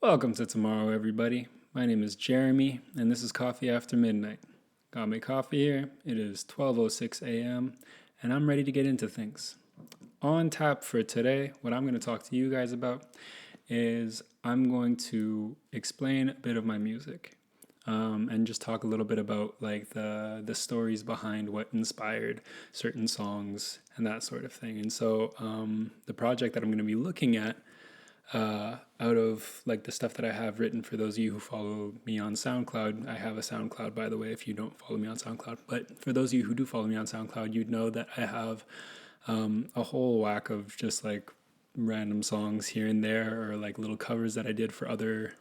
Welcome to tomorrow, everybody. My name is Jeremy, and this is Coffee After Midnight. Got my coffee here. It is 12:06 a.m., and I'm ready to get into things. On tap for today, what I'm going to talk to you guys about is I'm going to explain a bit of my music, and just talk a little bit about like the stories behind what inspired certain songs and that sort of thing. And so, the project that I'm going to be looking at out of like the stuff that I have written, for those of you who follow me on SoundCloud, I have a SoundCloud, by the way, if you don't follow me on SoundCloud. But for those of you who do follow me on SoundCloud, you'd know that I have a whole whack of just like random songs here and there, or like little covers that I did for other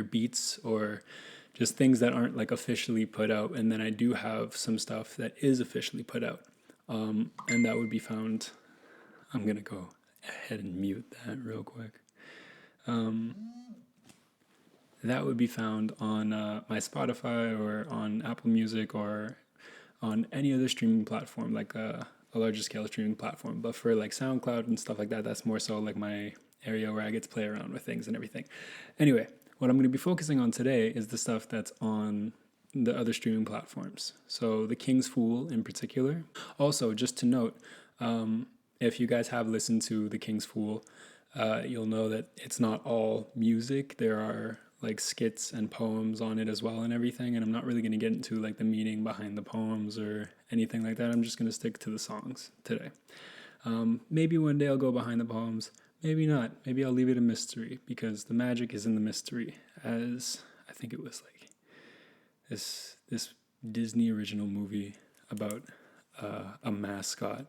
beats, or just things that aren't like officially put out. And then I do have some stuff that is officially put out, and that would be found. I'm gonna go ahead and mute that real quick. That would be found on my Spotify or on Apple Music or on any other streaming platform, like a larger scale streaming platform. But for like SoundCloud and stuff like that, that's more so like my area where I get to play around with things and everything. Anyway, what I'm going to be focusing on today is the stuff that's on the other streaming platforms. So the King's Fool in particular. Also, just to note, if you guys have listened to The King's Fool, you'll know that it's not all music. There are like skits and poems on it as well and everything. And I'm not really going to get into like the meaning behind the poems or anything like that. I'm just going to stick to the songs today. Maybe one day I'll go behind the poems. Maybe not. Maybe I'll leave it a mystery, because the magic is in the mystery. As I think it was like this Disney original movie about a mascot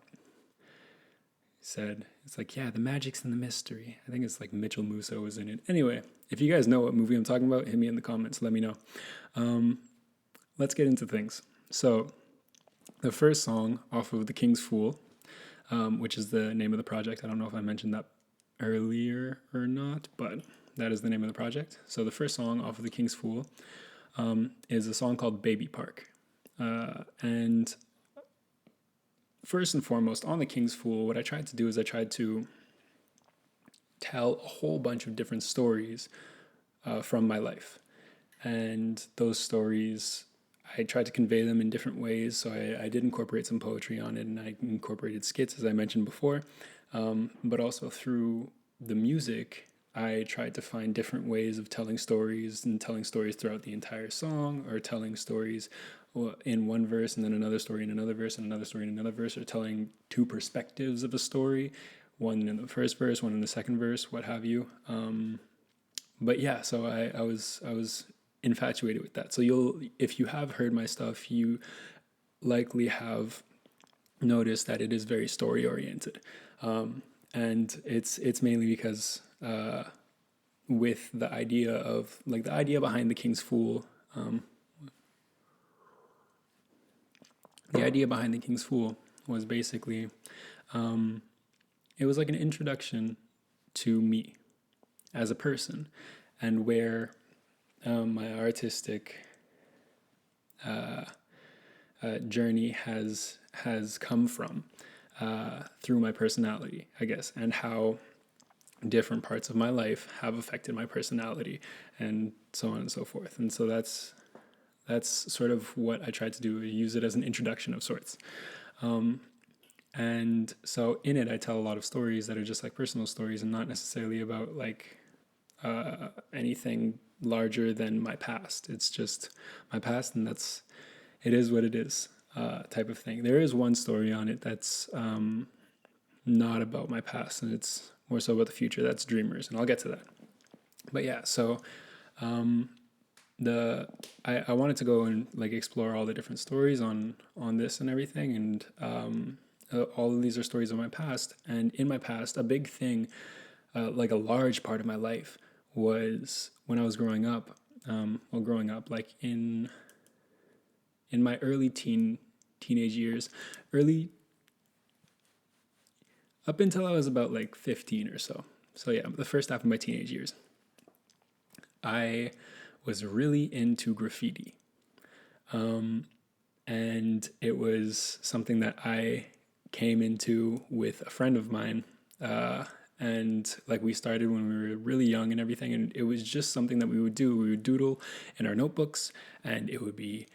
said. It's like, yeah, the magic's in the mystery. I think it's like Mitchell Musso was in it. Anyway, if you guys know what movie I'm talking about, hit me in the comments. Let me know. Let's get into things. So the first song off of The King's Fool, which is the name of the project. I don't know if I mentioned that earlier or not, but that is the name of the project. So the first song off of The King's Fool is a song called Baby Park. And first and foremost, on The King's Fool, what I tried to do is I tried to tell a whole bunch of different stories from my life. And those stories, I tried to convey them in different ways. So I did incorporate some poetry on it, and I incorporated skits, as I mentioned before. But also through the music, I tried to find different ways of telling stories, and telling stories throughout the entire song, or telling stories in one verse and then another story in another verse and another story in another verse, or telling two perspectives of a story, one in the first verse, one in the second verse, what have you. But yeah, so I was infatuated with that. So if you have heard my stuff, you likely have noticed that it is very story oriented, and it's mainly because with the idea behind The King's Fool. The idea behind The King's Fool was basically, it was like an introduction to me as a person, and where my artistic journey has come from, through my personality, I guess, and how different parts of my life have affected my personality, and so on and so forth. And so that's sort of what I tried to do, use it as an introduction of sorts. And so in it, I tell a lot of stories that are just like personal stories, and not necessarily about like anything larger than my past. It's just my past, and it is what it is, type of thing. There is one story on it that's not about my past, and it's more so about the future. That's Dreamers, and I'll get to that. But yeah, so I wanted to go and like explore all the different stories on this and everything, and all of these are stories of my past. And in my past, a big thing, like a large part of my life, was when I was growing up. Growing up, like in my early teenage years, up until I was about like 15 or so. So yeah, the first half of my teenage years, I was really into graffiti. And it was something that I came into with a friend of mine, And like we started when we were really young and everything, and it was just something that we would do. We would doodle in our notebooks, and it would be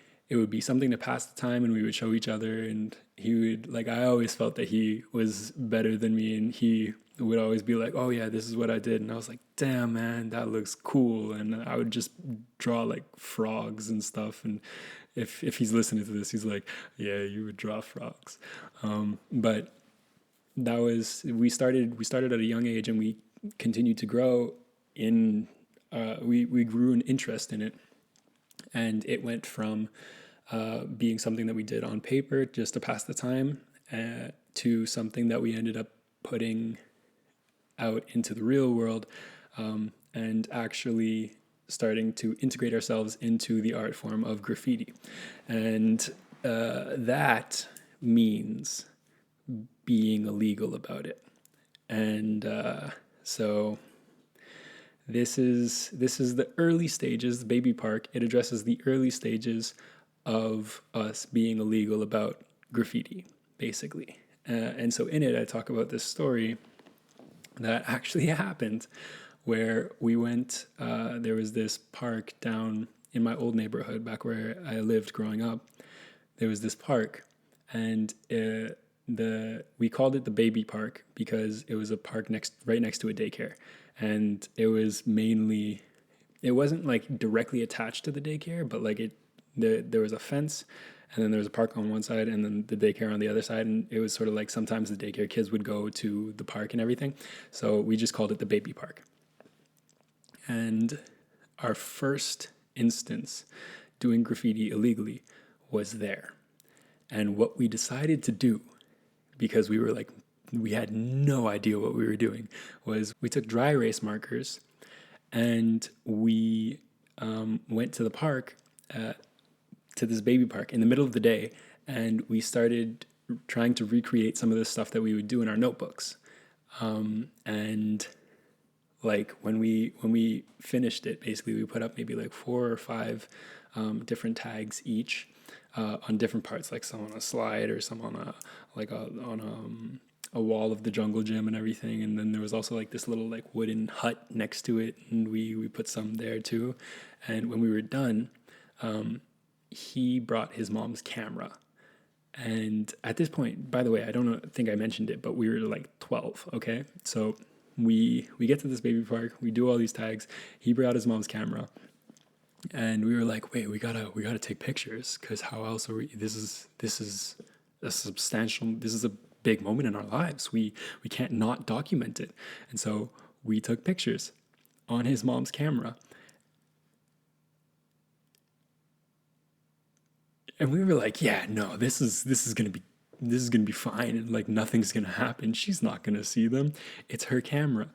something to pass the time, and we would show each other. And he would, like, I always felt that he was better than me, and he would always be like, oh yeah, this is what I did. And I was like, damn man, that looks cool. And I would just draw like frogs and stuff. And if he's listening to this, he's like, yeah, you would draw frogs. But that was, we started at a young age, and we continued to grow in we grew an interest in it. And it went from being something that we did on paper just to pass the time, to something that we ended up putting out into the real world, and actually starting to integrate ourselves into the art form of graffiti. And that means being illegal about it. And so this is the early stages, the baby park. It addresses the early stages of us being illegal about graffiti, basically. And so in it, I talk about this story that actually happened, where we went. There was this park down in my old neighborhood back where I lived growing up. There was this park, and we called it the baby park because it was a park right next to a daycare. And it wasn't like directly attached to the daycare, but like there was a fence, and then there was a park on one side, and then the daycare on the other side. And it was sort of like sometimes the daycare kids would go to the park and everything. So we just called it the baby park. And our first instance doing graffiti illegally was there. And what we decided to do, because we had no idea what we were doing, was we took dry erase markers, and we went to the park, to this baby park in the middle of the day, and we started trying to recreate some of the stuff that we would do in our notebooks. And like when we finished it, basically we put up maybe like 4 or 5 different tags each, on different parts, like some on a slide, or some on a wall of the jungle gym and everything. And then there was also like this little like wooden hut next to it, and we put some there too. And when we were done, he brought his mom's camera. And at this point, by the way, I don't think I mentioned it, but we were like 12. Okay, so we get to this baby park, we do all these tags. He brought his mom's camera, and we were like, wait, we gotta take pictures, because how else are we? This is a big moment in our lives. We can't not document it. And so we took pictures on his mom's camera. And we were like, yeah, no, this is gonna be fine, and like nothing's gonna happen. She's not gonna see them. It's her camera.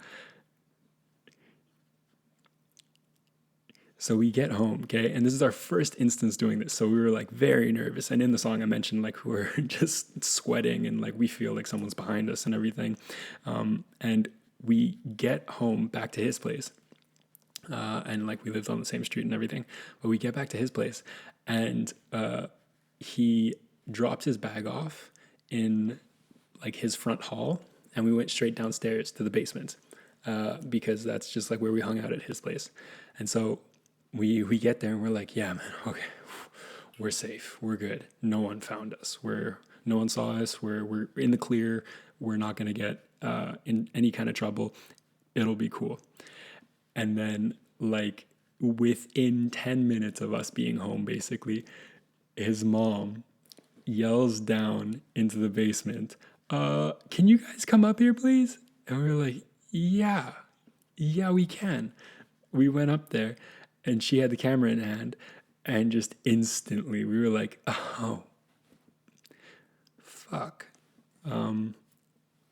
So we get home, okay, and this is our first instance doing this. So we were like very nervous, and in the song I mentioned like we're just sweating, and like we feel like someone's behind us and everything. And we get home back to his place, and like we lived on the same street and everything. But we get back to his place, and he dropped his bag off in like his front hall, and we went straight downstairs to the basement, because that's just like where we hung out at his place. And so we get there, and we're like, yeah, man, okay, we're safe, we're good. No one found us. No one saw us. We're in the clear. We're not gonna get in any kind of trouble. It'll be cool. And then like within 10 minutes of us being home, basically, his mom yells down into the basement, can you guys come up here, please? And we were like, yeah, we can. We went up there, and she had the camera in hand, and just instantly we were like, oh, fuck.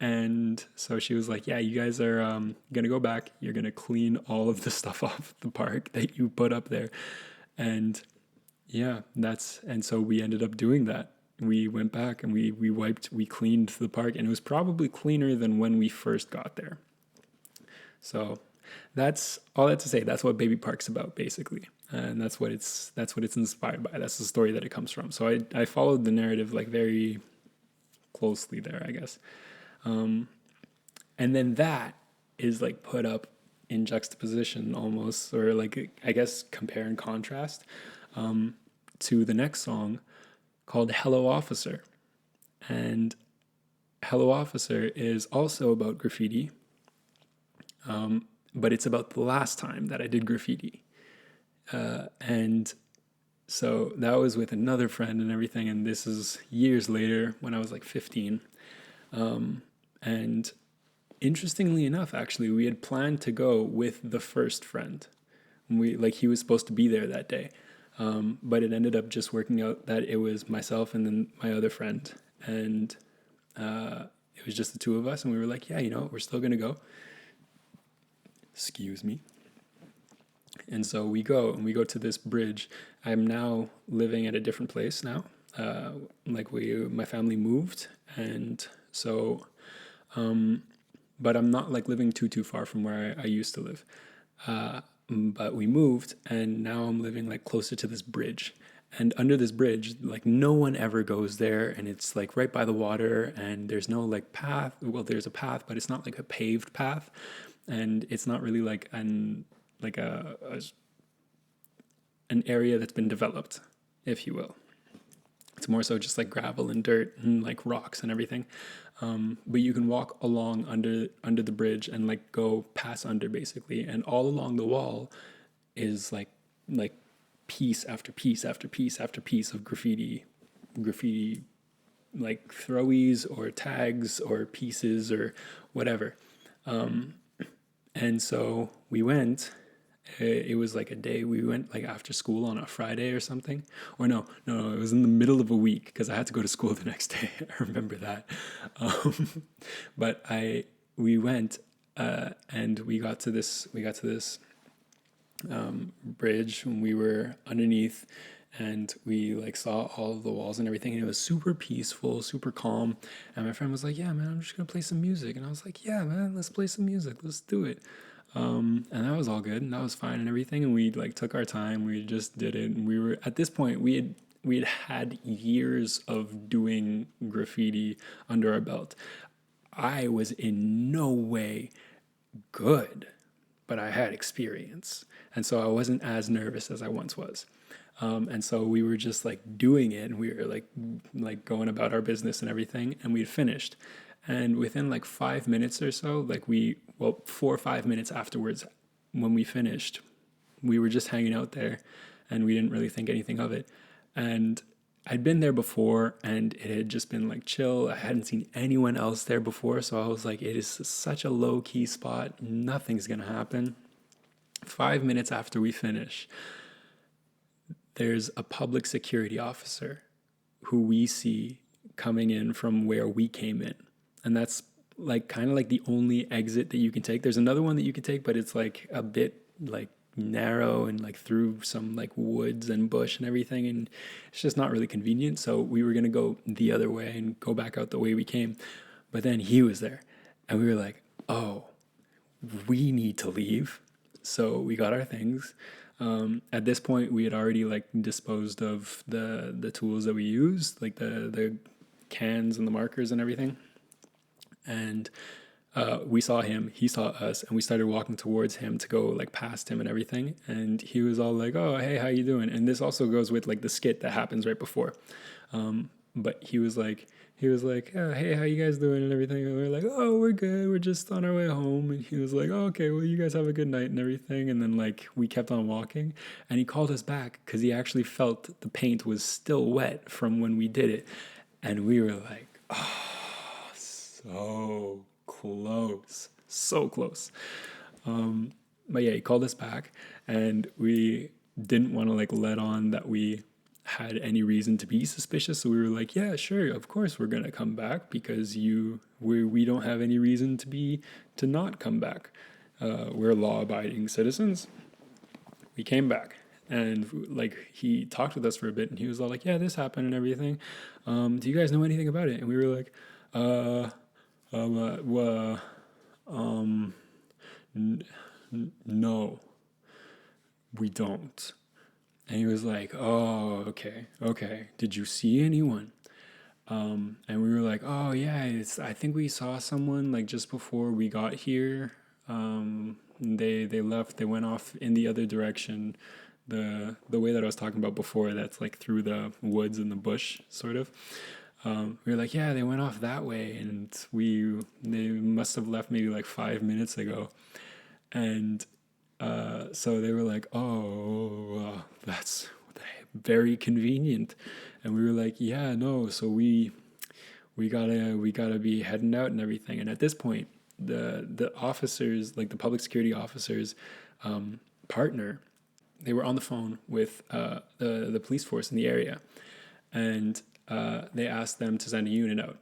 And so she was like, yeah, you guys are going to go back. You're going to clean all of the stuff off the park that you put up there. And yeah, and so we ended up doing that. We went back, and we cleaned the park, and it was probably cleaner than when we first got there. So that's all that to say. That's what Baby Park's about, basically. And that's what it's inspired by. That's the story that it comes from. So I followed the narrative like very closely there, I guess. And then that is like put up in juxtaposition almost, or like I guess compare and contrast to the next song called Hello Officer. And Hello Officer is also about graffiti, but it's about the last time that I did graffiti. And so that was with another friend and everything. And this is years later when I was like 15. And interestingly enough, actually, we had planned to go with the first friend. He was supposed to be there that day. But it ended up just working out that it was myself and then my other friend. And it was just the two of us. And we were like, yeah, we're still going to go. Excuse me. And so we go to this bridge. I'm now living at a different place now. My family moved. And so, but I'm not like living too far from where I used to live. But we moved, and now I'm living like closer to this bridge. And under this bridge, like no one ever goes there, and it's like right by the water, and there's no like path. Well, there's a path, but it's not like a paved path, and it's not really like an area that's been developed, if you will. It's more so just like gravel and dirt and like rocks and everything. But you can walk along under the bridge and like go pass under basically. And all along the wall is like piece after piece after piece after piece of graffiti, like throwies or tags or pieces or whatever. And so we went. It was like a day we went like after school on a Friday or something. Or no, it was in the middle of a week because I had to go to school the next day. I remember that. But we went and we got to this bridge when we were underneath, and we like saw all of the walls and everything, and it was super peaceful, super calm. And my friend was like, yeah man, I'm just gonna play some music. And I was like, yeah man, let's play some music, let's do it. And that was all good and that was fine and everything, and we like took our time, we just did it. And we were at this point, we had years of doing graffiti under our belt. I was in no way good, but I had experience, and so I wasn't as nervous as I once was. And so we were just like doing it, and we were like going about our business and everything, and we'd finished. And within like 5 minutes or so, 4 or 5 minutes afterwards, when we finished, we were just hanging out there, and we didn't really think anything of it. And I'd been there before, and it had just been like chill. I hadn't seen anyone else there before, so I was like, it is such a low-key spot. Nothing's gonna happen. 5 minutes after we finish, there's a public security officer who we see coming in from where we came in. And that's like kind of like the only exit that you can take. There's another one that you can take, but it's like a bit like narrow and like through some like woods and bush and everything, and it's just not really convenient. So we were gonna go the other way and go back out the way we came, but then he was there, and we were like, oh, we need to leave. So we got our things. At this point, we had already like disposed of the tools that we used, like the cans and the markers and everything. And we saw him, he saw us, and we started walking towards him to go like past him and everything. And he was all like, oh, hey, how you doing? And this also goes with like the skit that happens right before. But he was like, oh, hey, how you guys doing and everything? And we were like, oh, we're good, we're just on our way home. And he was like, oh, okay, well, you guys have a good night and everything. And then like we kept on walking, and he called us back because he actually felt the paint was still wet from when we did it. And we were like, oh, so close. But yeah, he called us back, and we didn't want to like let on that we had any reason to be suspicious. So we were like, yeah, sure, of course we're gonna come back because we don't have any reason to not come back. We're law-abiding citizens. We came back, and like he talked with us for a bit, and he was all like, yeah, this happened and everything. Do you guys know anything about it? And we were like, no, we don't. And he was like, oh, okay. Did you see anyone? And we were like, oh yeah, I think we saw someone like just before we got here. They left. They went off in the other direction, the way that I was talking about before. That's like through the woods and the bush, sort of. We were like, yeah, they went off that way, and they must have left maybe like 5 minutes ago, and so they were like, oh, that's very convenient, and we were like, yeah, no, so we gotta be heading out and everything. And at this point, the officers, like the public security officers, partner, they were on the phone with the police force in the area, and they asked them to send a unit out.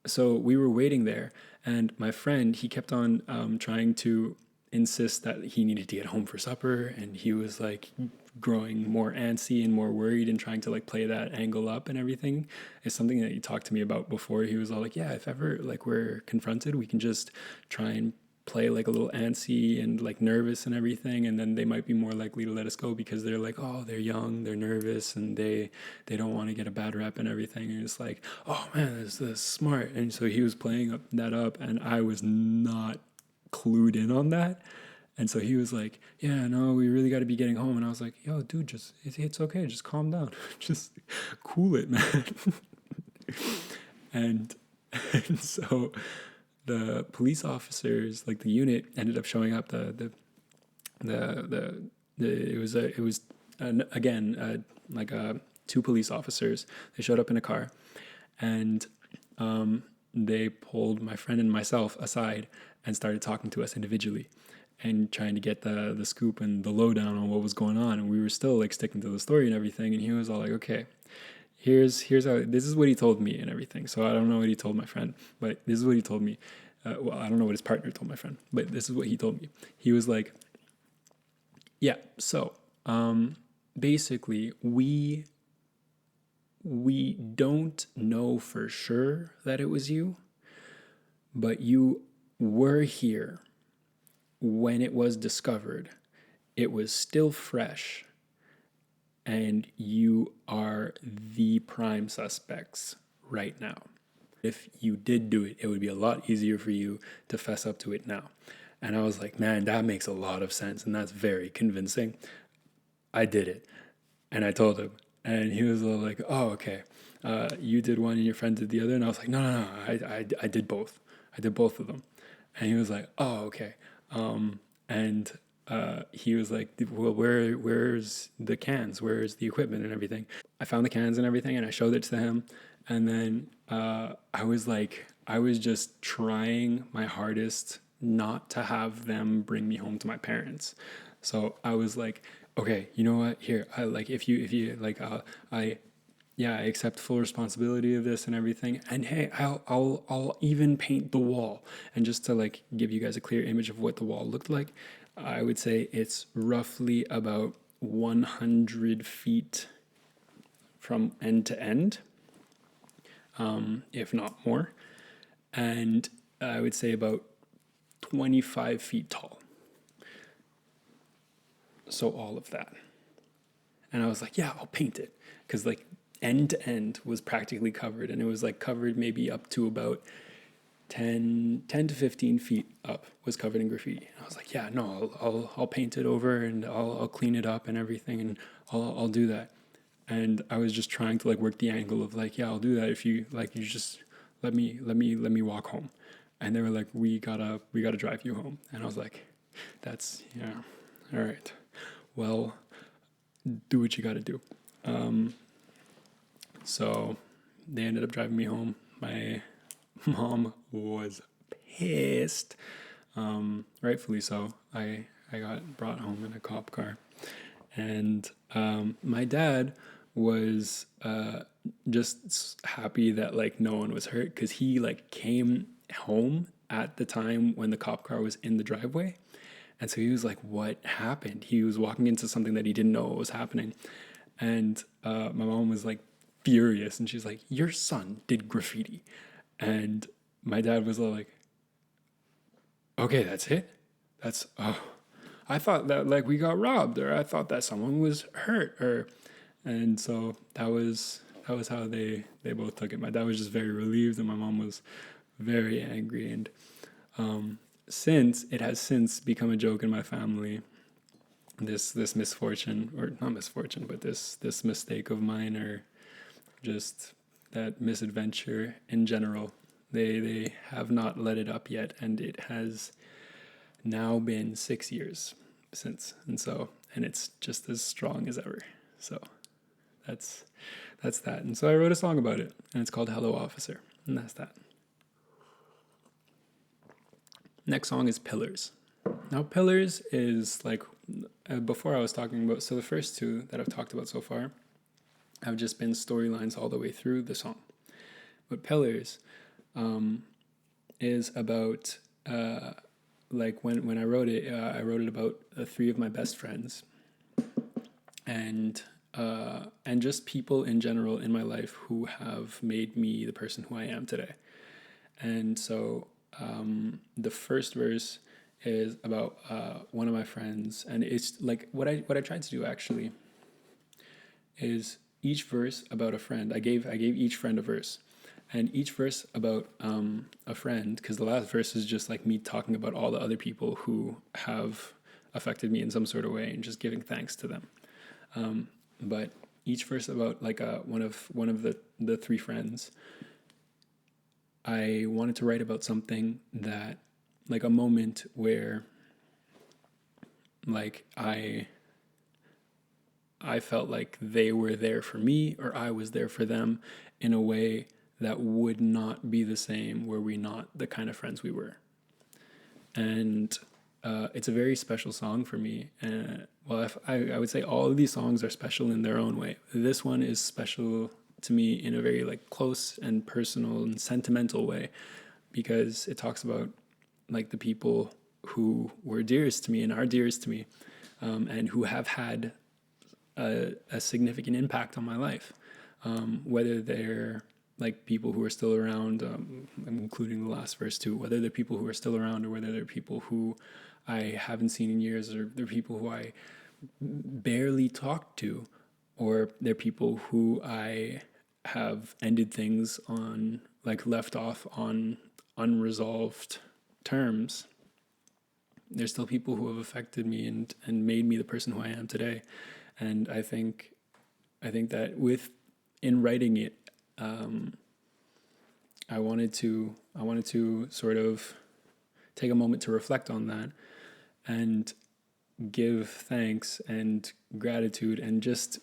So we were waiting there, and my friend, he kept on trying to insist that he needed to get home for supper, and he was like growing more antsy and more worried and trying to like play that angle up and everything. It's something that he talked to me about before. He was all like, yeah, if ever like we're confronted, we can just try and play like a little antsy and like nervous and everything, and then they might be more likely to let us go because they're like, oh, they're young, they're nervous, and they don't want to get a bad rep and everything. And it's like, oh man, this is smart. And so he was playing that up, and I was not clued in on that. And so he was like, yeah, no, we really got to be getting home. And I was like, yo, dude, just it's okay, just calm down. Just cool it, man. and and so the police officers, like the unit, ended up showing up. It was two police officers. They showed up in a car, and they pulled my friend and myself aside and started talking to us individually and trying to get the scoop and the lowdown on what was going on. And we were still like sticking to the story and everything. And he was all like, okay, here's how, this is what he told me and everything. So I don't know what he told my friend, but this is what he told me. Well, I don't know what his partner told my friend, but this is what he told me. He was like, yeah, so basically we don't know for sure that it was you, but you were here when it was discovered. It was still fresh, and you are the prime suspects right now. If you did do it, it would be a lot easier for you to fess up to it now. And I was like, man, that makes a lot of sense, and that's very convincing. I did it. And I told him. And he was like, oh, okay. You did one and your friend did the other. And I was like, no. I did both. I did both of them. And he was like, oh, okay. And he was like, well, where's the cans? Where's the equipment and everything? I found the cans and everything, and I showed it to him. And then I was just trying my hardest not to have them bring me home to my parents. So I was like, okay, you know what? Here, I like if you like, I accept full responsibility of this and everything. And hey, I'll even paint the wall. And just to like give you guys a clear image of what the wall looked like, I would say it's roughly about 100 feet from end to end, if not more. And I would say about 25 feet tall. So all of that. And I was like, yeah, I'll paint it. Because like end to end was practically covered. And it was like covered maybe up to about 10 to 15 feet up was covered in graffiti. And I was like, yeah, no, I'll paint it over, and I'll clean it up and everything, and I'll do that. And I was just trying to like work the angle of like, yeah, I'll do that if you like, you just let me walk home. And they were like, we gotta drive you home. And I was like, that's, yeah, all right. Well, do what you gotta do. So they ended up driving me home. My mom was pissed, rightfully so. I got brought home in a cop car, and my dad was just happy that like no one was hurt, because he like came home at the time when the cop car was in the driveway. And so he was like, what happened? He was walking into something that he didn't know what was happening. And my mom was like furious, and she's like, your son did graffiti. And my dad was like, okay, that's it? That's, oh, I thought that like we got robbed, or I thought that someone was hurt, or, and so that was how they both took it. My dad was just very relieved, and my mom was very angry. And since it has since become a joke in my family, this misfortune, or not misfortune, but this mistake of mine, or just that misadventure in general, they have not let it up yet, and it has now been 6 years since, and it's just as strong as ever. So that's that. And so I wrote a song about it, and it's called Hello Officer, and that's that. Next song is Pillars. Now, Pillars is like, before I was talking about, so the first two that I've talked about so far have just been storylines all the way through the song. But Pillars is about, like when I wrote it about three of my best friends, and just people in general in my life who have made me the person who I am today. And so the first verse is about one of my friends, and it's like what I tried to do actually is each verse about a friend. I gave each friend a verse, and each verse about a friend, because the last verse is just like me talking about all the other people who have affected me in some sort of way and just giving thanks to them. But each verse about like one of the three friends, I wanted to write about something that, like a moment where like I felt like they were there for me, or I was there for them in a way that would not be the same were we not the kind of friends we were. And it's a very special song for me. Well, I would say all of these songs are special in their own way. This one is special to me in a very like close and personal and sentimental way, because it talks about like the people who were dearest to me and are dearest to me, and who have had a significant impact on my life, whether they're like people who are still around, including the last verse too, whether they're people who are still around or whether they're people who I haven't seen in years, or they're people who I barely talked to, or they're people who I have ended things on, like left off on unresolved terms. There's still people who have affected me and made me the person who I am today. And I think that in writing it, I wanted to sort of take a moment to reflect on that and give thanks and gratitude, and just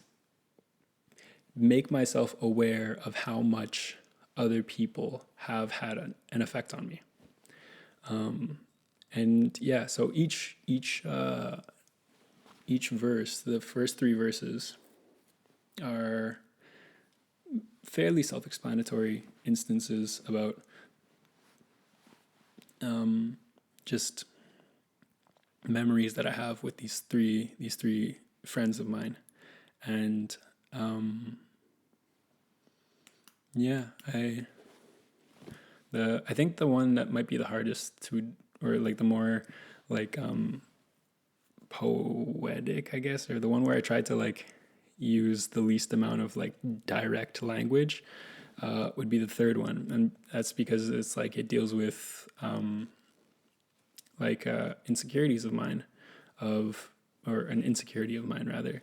make myself aware of how much other people have had an effect on me. And yeah, so each verse, the first three verses, are fairly self-explanatory instances about just memories that I have with these three friends of mine. And yeah, I think the one that might be the hardest to, or like the more like poetic, I guess, or the one where I tried to like use the least amount of like direct language, would be the third one. And that's because it's like it deals with insecurities of mine, or an insecurity of mine rather.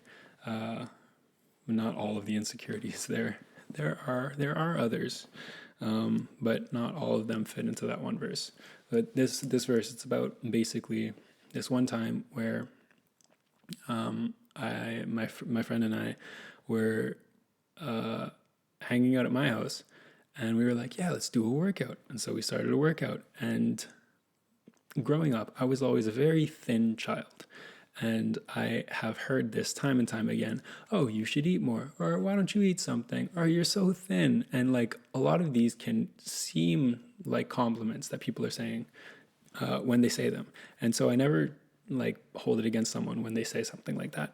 Not all of the insecurities there are others, but not all of them fit into that one verse. But this verse, it's about basically this one time where my friend and I were hanging out at my house, and we were like, yeah, let's do a workout. And so we started a workout. And growing up, I was always a very thin child. And I have heard this time and time again. Oh, you should eat more. Or why don't you eat something? Or you're so thin. And like a lot of these can seem like compliments that people are saying when they say them. And so I never like hold it against someone when they say something like that.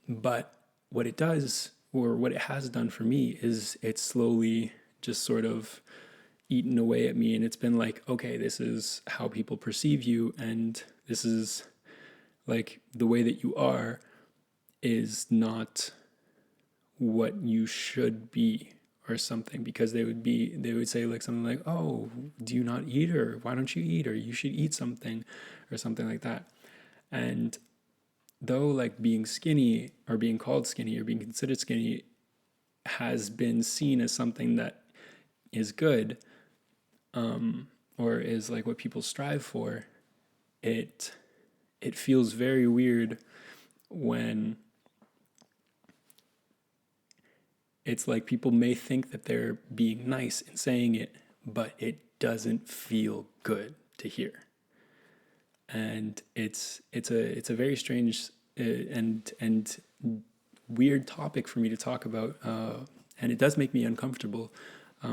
But what it does, or what it has done for me, is it's slowly just sort of eaten away at me. And it's been like, okay, this is how people perceive you. And this is like the way that you are is not what you should be, or something, because they would say like something like, oh, do you not eat, or why don't you eat, or you should eat something, or something like that. And though like being skinny, or being called skinny, or being considered skinny has been seen as something that is good, or is like what people strive for, it feels very weird when it's like people may think that they're being nice in saying it, but it doesn't feel good to hear. And it's a very strange and weird topic for me to talk about, and it does make me uncomfortable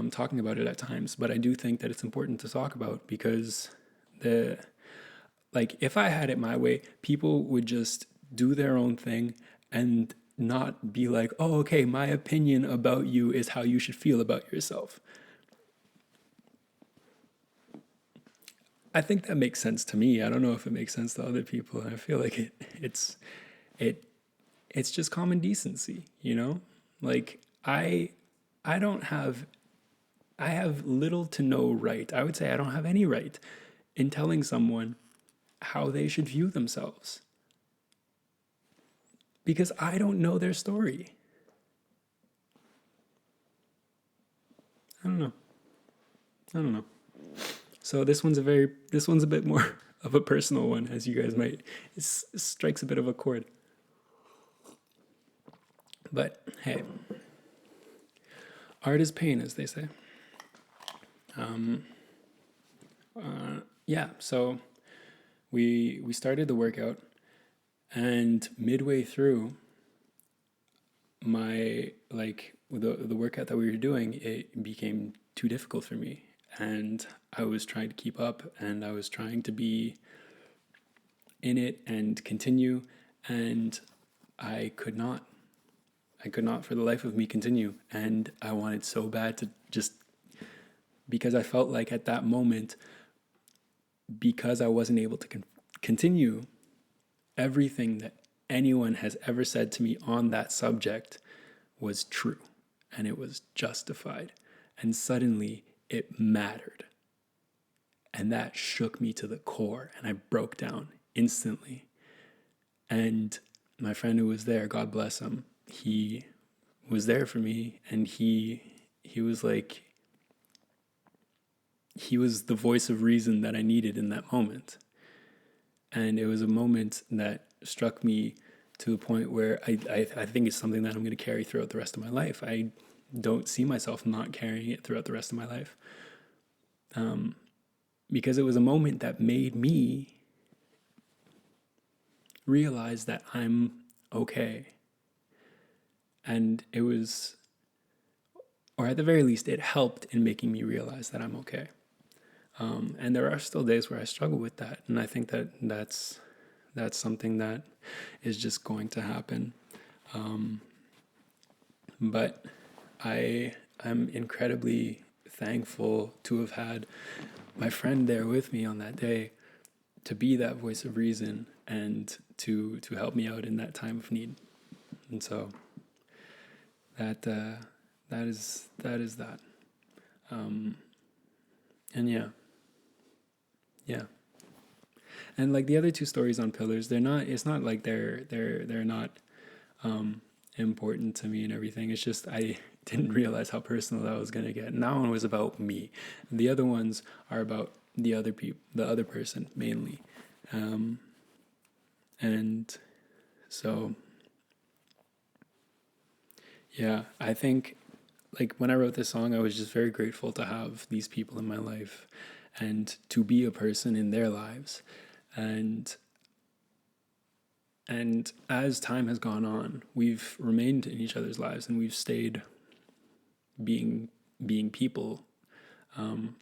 talking about it at times. But I do think that it's important to talk about, because if I had it my way, people would just do their own thing and not be like, oh, okay, my opinion about you is how you should feel about yourself. I think that makes sense to me. I don't know if it makes sense to other people. I feel like it's just common decency, you know? Like I don't have I have little to no right. I would say I don't have any right in telling someone how they should view themselves, because I don't know their story. I don't know. I don't know. So this one's a bit more of a personal one, as you guys might. It strikes a bit of a chord. But hey, art is pain, as they say. Yeah. So we started the workout, and midway through my the workout that we were doing, it became too difficult for me, and I was trying to keep up, and I was trying to be in it and continue, and I could not for the life of me continue. And I wanted so bad to just, because I felt like at that moment, because I wasn't able to continue, everything that anyone has ever said to me on that subject was true, and it was justified, and suddenly it mattered. And that shook me to the core, and I broke down instantly. And my friend who was there, God bless him, he was there for me, and he was like, he was the voice of reason that I needed in that moment. And it was a moment that struck me to the point where I think it's something that I'm going to carry throughout the rest of my life. I don't see myself not carrying it throughout the rest of my life. Because it was a moment that made me realize that I'm okay. And it was, or at the very least, it helped in making me realize that I'm okay. And there are still days where I struggle with that. And I think that that's something that is just going to happen. But I'm incredibly thankful to have had my friend there with me on that day, to be that voice of reason and to help me out in that time of need. And so that is that. And yeah. And like the other two stories on pillars, it's not like they're not important to me and everything. It's just I didn't realize how personal that was going to get. And that one was about me. The other ones are about the other person mainly. And so, yeah, I think like when I wrote this song, I was just very grateful to have these people in my life and to be a person in their lives. And as time has gone on, we've remained in each other's lives, and we've stayed being people. And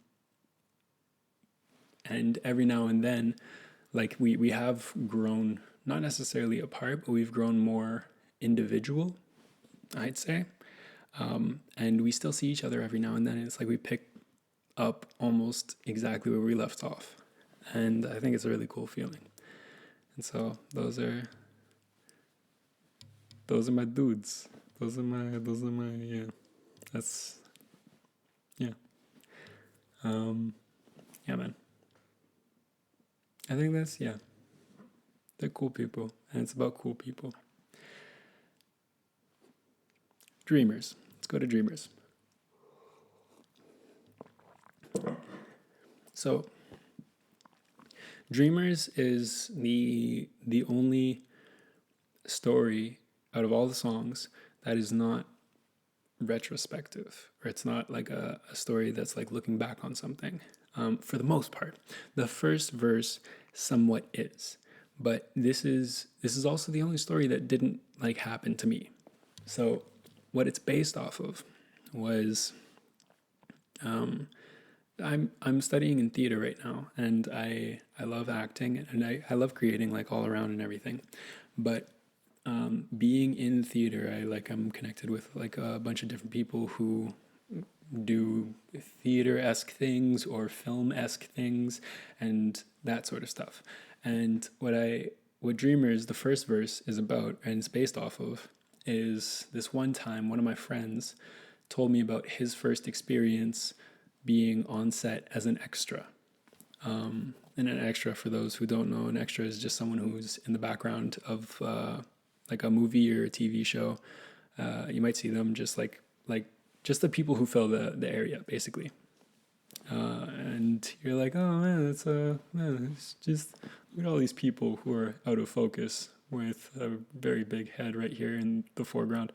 every now and then, like we have grown, not necessarily apart, but we've grown more individual, I'd say. And we still see each other every now and then. And it's like we pick up almost exactly where we left off. And I think it's a really cool feeling. And so those are my dudes. Those are my yeah. That's, yeah. Yeah, man. I think that's, yeah. They're cool people, and it's about cool people. Dreamers. Let's go to Dreamers. So, Dreamers is the only story out of all the songs that is not retrospective, or it's not like a story that's like looking back on something. For the most part, the first verse somewhat is, but this is also the only story that didn't like happen to me. So, what it's based off of was I'm studying in theater right now, and I love acting, and I love creating like all around and everything, but being in theater, I'm connected with like a bunch of different people who do theater-esque things or film-esque things and that sort of stuff. And what Dreamers, the first verse, is about, and it's based off of, is this one time one of my friends told me about his first experience being on set as an extra. And an extra, for those who don't know, an extra is just someone who's in the background of like a movie or a TV show. You might see them just the people who fill the area, basically. And you're like, oh man, it's just look at all these people who are out of focus with a very big head right here in the foreground.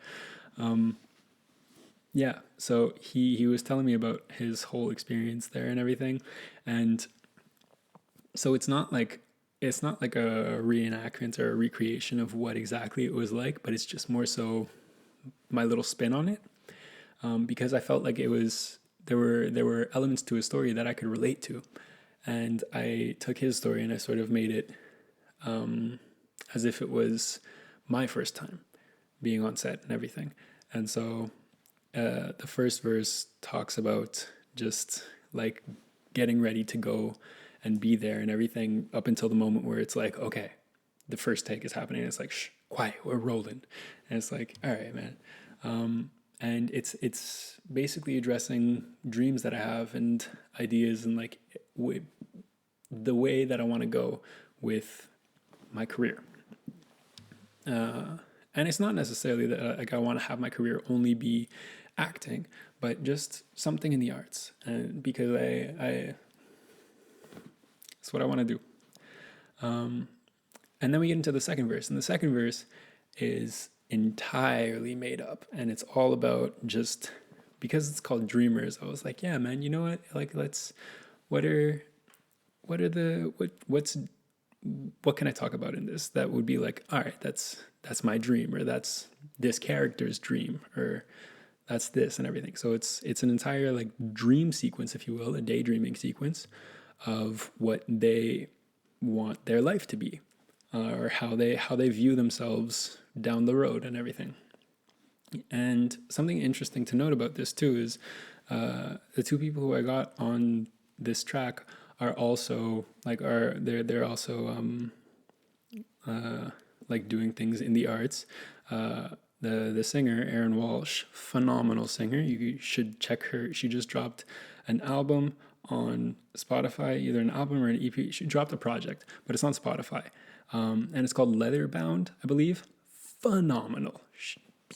Yeah, so he was telling me about his whole experience there and everything, and so it's not like a reenactment or a recreation of what exactly it was like, but it's just more so my little spin on it, because I felt like there were elements to his story that I could relate to, and I took his story and I sort of made it as if it was my first time being on set and everything, and so the first verse talks about just like getting ready to go and be there and everything up until the moment where it's like, okay, the first take is happening. It's like, shh, quiet, we're rolling. And it's like, all right, man. And it's basically addressing dreams that I have and ideas and like the way that I want to go with my career. And it's not necessarily that like I want to have my career only be acting, but just something in the arts. And because I that's what I want to do. And then we get into the second verse, and the second verse is entirely made up, and it's all about just because it's called Dreamers. I was like, yeah, man, you know what? Like, what are what can I talk about in this that would be like, all right, that's my dream, or that's this character's dream, or that's this and everything. So it's an entire like dream sequence, if you will, a daydreaming sequence of what they want their life to be, or how they view themselves down the road and everything. And something interesting to note about this too is the two people who I got on this track are also they're also like doing things in the arts. The singer Erin Walsh, phenomenal singer. You should check her. She just dropped an album on Spotify, either an album or an EP. She dropped a project, but it's on Spotify, and it's called Leatherbound, I believe. Phenomenal,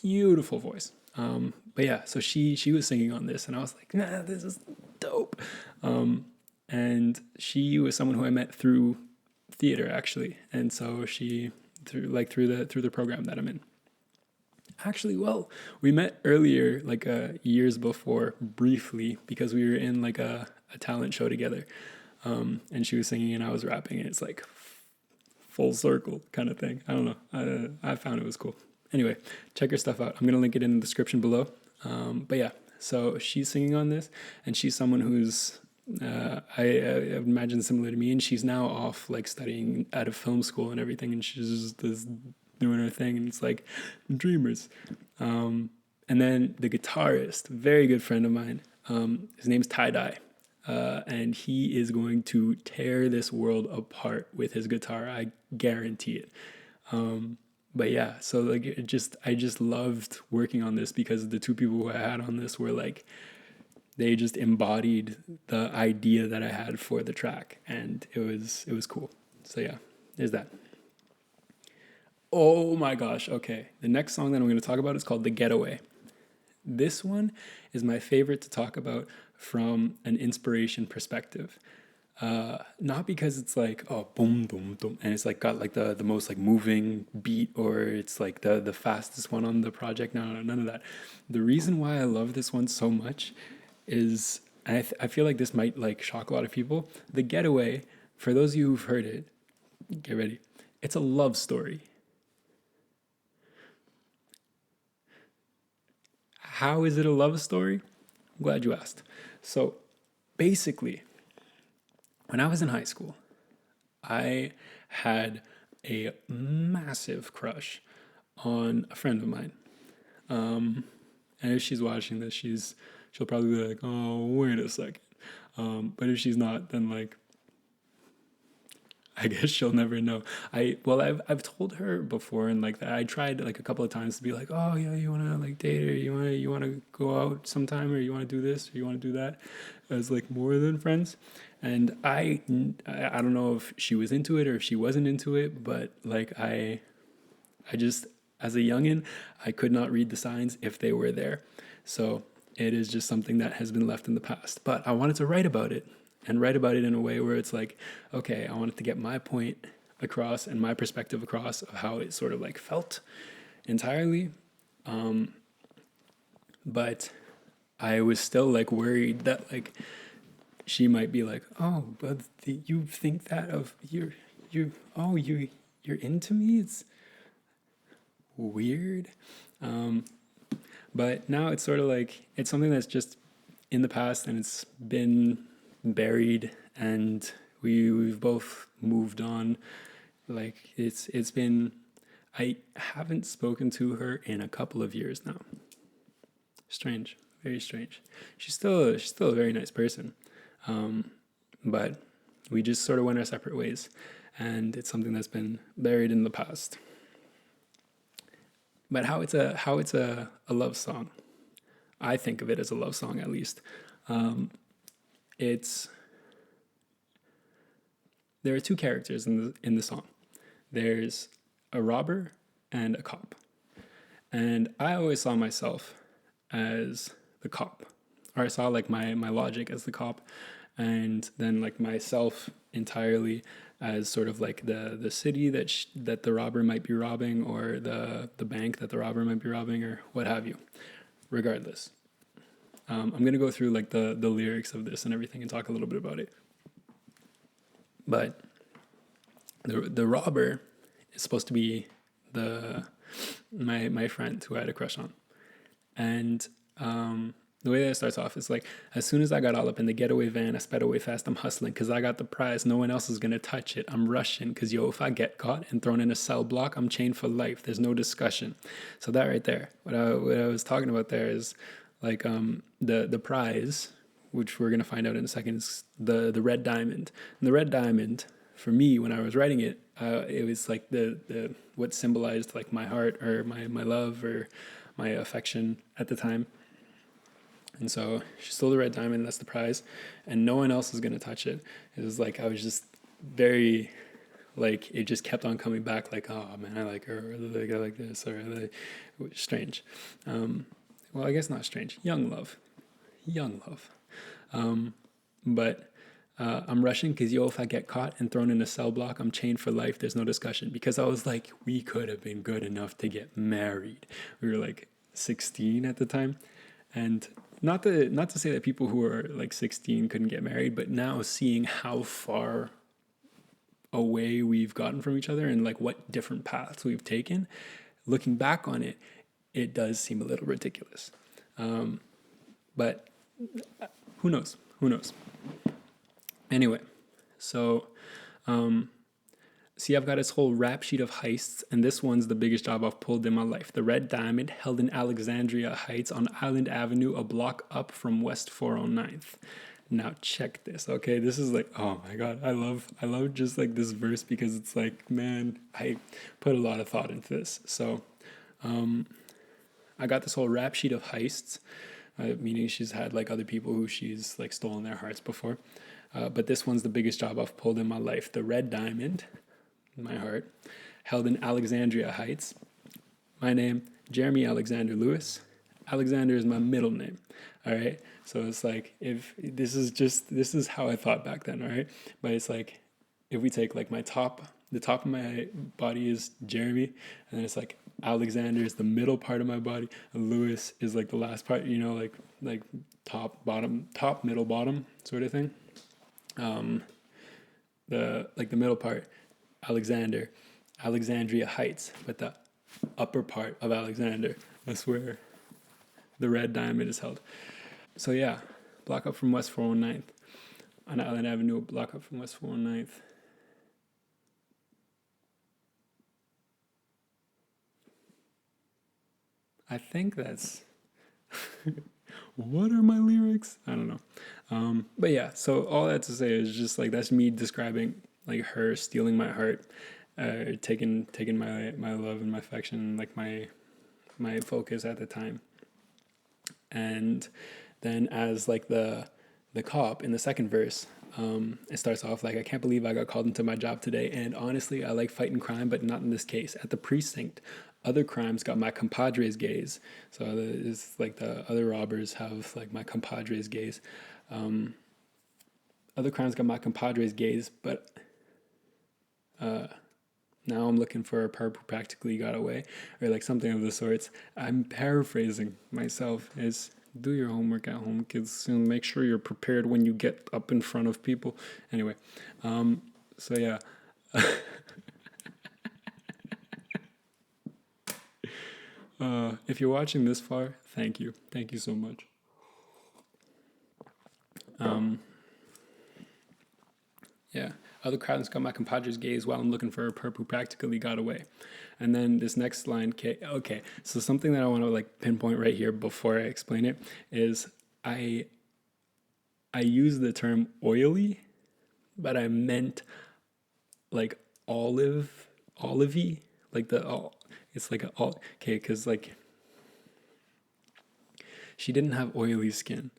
beautiful voice. But yeah, so she was singing on this, and I was like, nah, this is dope. And she was someone who I met through theater, actually, and so she through the program that I'm in. Actually, well, we met earlier, like years before, briefly, because we were in like a talent show together, and she was singing and I was rapping, and it's like full circle kind of thing. I don't know. I found it was cool. Anyway, check her stuff out. I'm gonna link it in the description below. But yeah, so she's singing on this, and she's someone who's I imagine similar to me, and she's now off like studying at a film school and everything, and she's just doing her thing, and it's like Dreamers. And then the guitarist, very good friend of mine, his name's Tie Dye, and he is going to tear this world apart with his guitar. I guarantee it. but yeah, so like I just loved working on this because the two people who I had on this were like they just embodied the idea that I had for the track, and it was cool. So yeah, there's that. Oh my gosh, okay. The next song that I'm going to talk about is called The Getaway. This one is my favorite to talk about from an inspiration perspective. Not because it's like oh boom boom boom and it's like got like the most like moving beat or it's like the fastest one on the project. No, none of that. The reason why I love this one so much is I feel like this might like shock a lot of people. The Getaway, for those of you who've heard it, get ready. It's a love story. How is it a love story? I'm glad you asked. So basically, when I was in high school, I had a massive crush on a friend of mine. And if she's watching this, she'll probably be like, "Oh, wait a second." But if she's not, then like I guess she'll never know. I've told her before, and like I tried like a couple of times to be like, "Oh yeah, you wanna like date her? You wanna go out sometime, or you wanna do this, or you wanna do that?" As like more than friends. And I don't know if she was into it or if she wasn't into it, but like I just as a youngin, I could not read the signs if they were there. So it is just something that has been left in the past. But I wanted to write about it and write about it in a way where it's like, okay, I wanted to get my point across and my perspective across of how it sort of like felt entirely. But I was still like worried that like she might be like, oh, but you think that of you're into me? It's weird. Um, but now it's sort of like it's something that's just in the past and it's been buried and we've both moved on. Like it's been I haven't spoken to her in a couple of years now. Strange, very strange. She's still a very nice person, but we just sort of went our separate ways, and it's something that's been buried in the past. But how it's a love song, I think of it as a love song at least. It's there are two characters in the song. There's a robber and a cop, and I always saw myself as the cop, or I saw like my logic as the cop, and then like myself entirely as sort of like the city that the robber might be robbing, or the bank that the robber might be robbing, or what have you. Regardless, I'm gonna go through like the lyrics of this and everything and talk a little bit about it. But the robber is supposed to be the my friend who I had a crush on, and the way that it starts off is like, as soon as I got all up in the getaway van, I sped away fast. I'm hustling because I got the prize. No one else is going to touch it. I'm rushing because, yo, if I get caught and thrown in a cell block, I'm chained for life. There's no discussion. So that right there, what I was talking about there is like the prize, which we're going to find out in a second, is the red diamond. And the red diamond, for me, when I was writing it, it was like the what symbolized like my heart or my love or my affection at the time. And so she stole the red diamond, that's the prize, and no one else is going to touch it. It was like, I was just very, like, it just kept on coming back, like, oh man, I like her, or like, I like this, or like, strange. Well, I guess not strange, young love. But I'm rushing because, yo, if I get caught and thrown in a cell block, I'm chained for life. There's no discussion. Because I was like, we could have been good enough to get married. We were like 16 at the time. And not to say that people who are like 16 couldn't get married, but now seeing how far away we've gotten from each other and like what different paths we've taken, looking back on it, it does seem a little ridiculous. But who knows? Who knows? Anyway, so see, I've got this whole rap sheet of heists, and this one's the biggest job I've pulled in my life. The Red Diamond, held in Alexandria Heights on Island Avenue, a block up from West 409th. Now check this, okay? This is like, oh my god, I love just like this verse because it's like, man, I put a lot of thought into this. So, I got this whole rap sheet of heists, meaning she's had like other people who she's like stolen their hearts before. But this one's the biggest job I've pulled in my life. The red diamond, my heart, held in Alexandria Heights. My name, Jeremy Alexander Lewis. Alexander is my middle name. All right. So it's like, if this is how I thought back then. All right. But it's like, if we take like the top of my body is Jeremy, and then it's like Alexander is the middle part of my body, and Lewis is like the last part, like top, bottom, top, middle, bottom sort of thing. The middle part, Alexander, Alexandria Heights, but the upper part of Alexander, that's where the red diamond is held. So yeah, block up from West 419th on Island Avenue, block up from West 419th. I think that's what are my lyrics? I don't know. But yeah, so all that to say is just like that's me describing like her stealing my heart, taking my love and my affection, like my focus at the time. And then as like the cop in the second verse, it starts off like, I can't believe I got called into my job today, and honestly I like fighting crime, but not in this case. At the precinct, other crimes got my compadres gaze. So it's like the other robbers have like my compadres gaze. Other crimes got my compadres gaze, but now I'm looking for a perp who practically got away, or like something of the sorts. I'm paraphrasing myself. Is do your homework at home, kids, and make sure you're prepared when you get up in front of people. Anyway, so yeah. If you're watching this far, thank you. Thank you so much. Yeah. Other crowds got my compadres gaze while I'm looking for a perp who practically got away. And then this next line, okay. So something that I want to like pinpoint right here before I explain it is I use the term oily, but I meant like olivey, like it's like okay, because like she didn't have oily skin.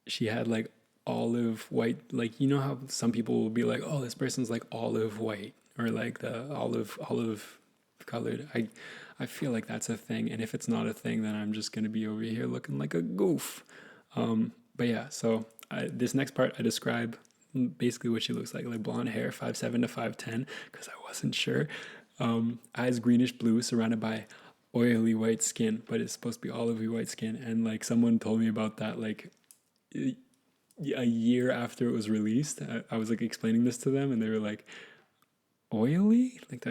She had like olive white, like you know how some people will be like, oh, this person's like olive white, or like the olive colored. I feel like that's a thing, and if it's not a thing, then I'm just gonna be over here looking like a goof. But yeah, so this next part I describe basically what she looks like blonde hair, 5'7" to 5'10", because I wasn't sure. Eyes greenish blue, surrounded by oily white skin, but it's supposed to be olivey white skin. And like someone told me about that like a year after it was released. I was like explaining this to them, and they were like, oily? Like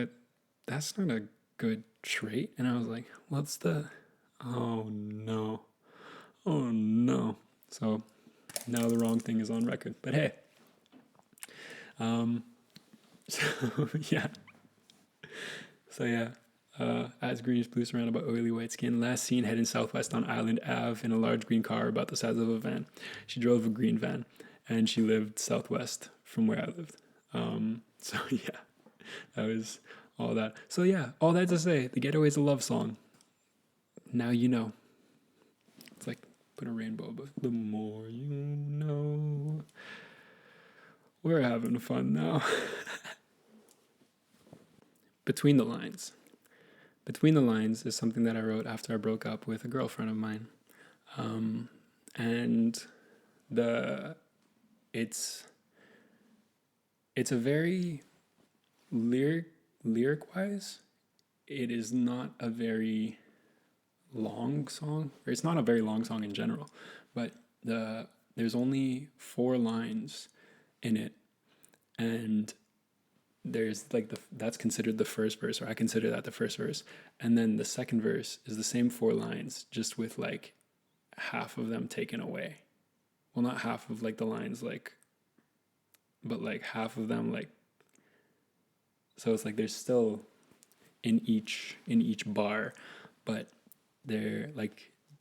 that's not a good trait. And I was like, what's the, oh no. Oh no. So now the wrong thing is on record. But hey. So yeah. So yeah. Eyes greenish blue surrounded by oily white skin. Last seen heading southwest on Island Ave in a large green car about the size of a van. She drove a green van, and she lived southwest from where I lived. So yeah, that was all that. So yeah, all that to say, The Getaway's a love song. Now you know. It's like put a rainbow, but the more you know. We're having fun now. Between the Lines. Between the Lines is something that I wrote after I broke up with a girlfriend of mine. And it's a very lyric wise, it is not a very long song, or it's not a very long song in general, but there's only 4 lines in it, and there's like that's considered the first verse, or I consider that the first verse, and then the second verse is the same 4 lines, just with like half of them taken away. Well, not half of like the lines, like, but like half of them, like, so it's like there's still in each bar, but they're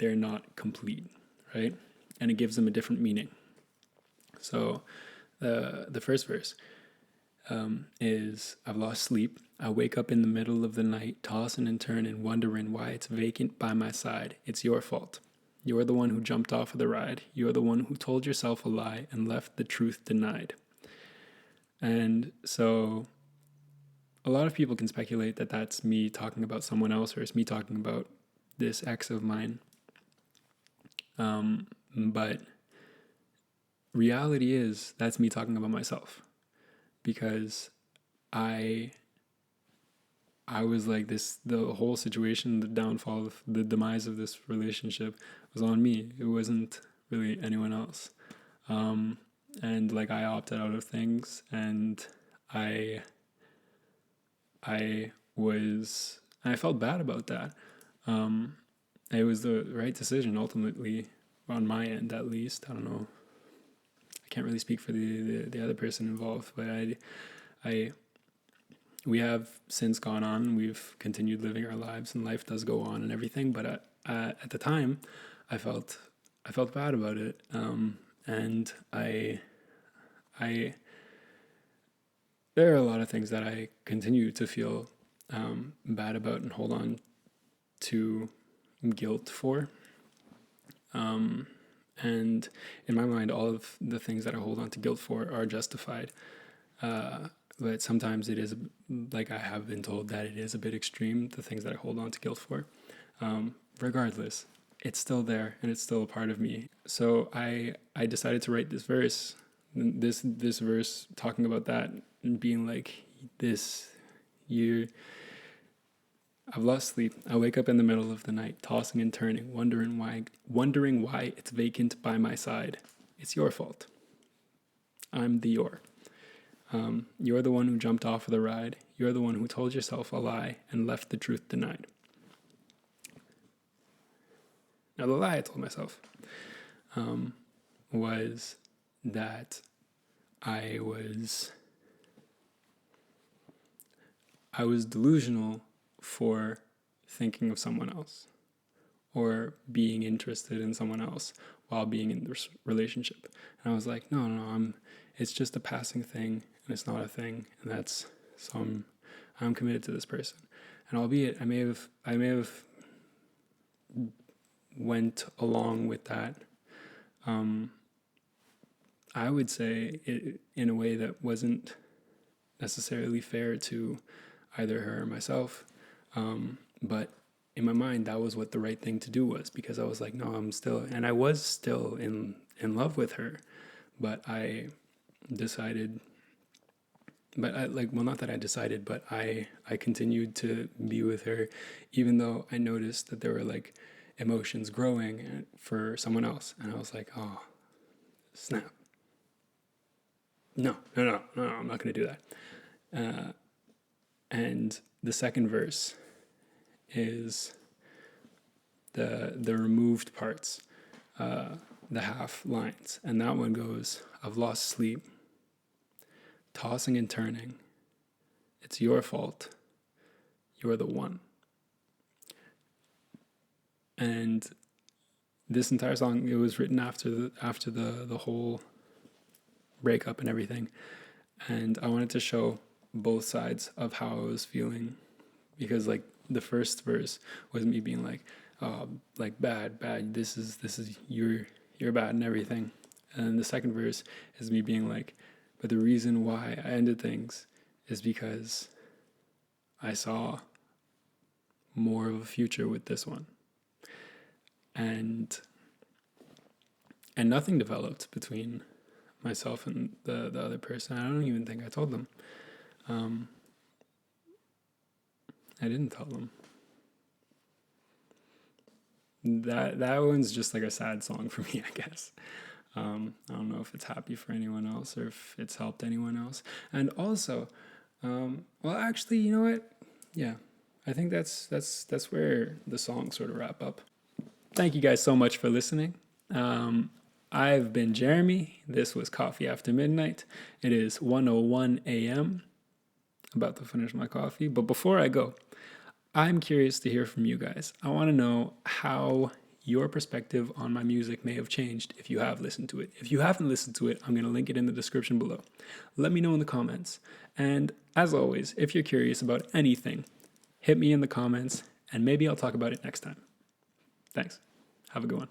not complete, right? And it gives them a different meaning. So the first verse is, I've lost sleep. I wake up in the middle of the night, tossing and turning, wondering why it's vacant by my side. It's your fault. You're the one who jumped off of the ride. You're the one who told yourself a lie and left the truth denied. And so a lot of people can speculate that that's me talking about someone else, or it's me talking about this ex of mine. But reality is that's me talking about myself, because I was like this, the whole situation, the downfall of the demise of this relationship was on me. It wasn't really anyone else. And like I opted out of things, and I felt bad about that. It was the right decision ultimately, on my end at least. I don't know. I can't really speak for the other person involved, but we have since gone on. We've continued living our lives, and life does go on and everything. But at the time, I felt bad about it, and I there are a lot of things that I continue to feel bad about and hold on to guilt for. And in my mind, all of the things that I hold on to guilt for are justified. But sometimes it is, like I have been told, that it is a bit extreme, the things that I hold on to guilt for. Regardless, it's still there, and it's still a part of me. So I decided to write this verse, this verse talking about that, and being like, this year, I've lost sleep. I wake up in the middle of the night, tossing and turning, wondering why it's vacant by my side. It's your fault. I'm the your. You're the one who jumped off of the ride. You're the one who told yourself a lie and left the truth denied. Now, the lie I told myself was that I was delusional for thinking of someone else or being interested in someone else while being in this relationship. And I was like, no, it's just a passing thing, and it's not a thing, and that's, so I'm committed to this person. And albeit I may have went along with that, I would say it in a way that wasn't necessarily fair to either her or myself. But in my mind, that was what the right thing to do was, because I was like, no, I was still in love with her, but I decided, not that I decided, but I continued to be with her, even though I noticed that there were like emotions growing for someone else. And I was like, oh, snap. No, I'm not going to do that. And the second verse is the removed parts, the half lines. And that one goes, I've lost sleep, tossing and turning. It's your fault. You're the one. And this entire song, it was written after the whole breakup and everything. And I wanted to show both sides of how I was feeling, because like the first verse was me being like, oh, like bad, this is you're bad and everything. And the second verse is me being like, but the reason why I ended things is because I saw more of a future with this one. And nothing developed between myself and the other person. I don't even think I told them. I didn't tell them. That one's just like a sad song for me, I guess. I don't know if it's happy for anyone else or if it's helped anyone else. And also, well, actually, you know what? Yeah, I think that's where the songs sort of wrap up. Thank you guys so much for listening. I've been Jeremy. This was Coffee After Midnight. It is 1:01 a.m. About to finish my coffee. But before I go, I'm curious to hear from you guys. I want to know how your perspective on my music may have changed if you have listened to it. If you haven't listened to it, I'm going to link it in the description below. Let me know in the comments. And as always, if you're curious about anything, hit me in the comments and maybe I'll talk about it next time. Thanks. Have a good one.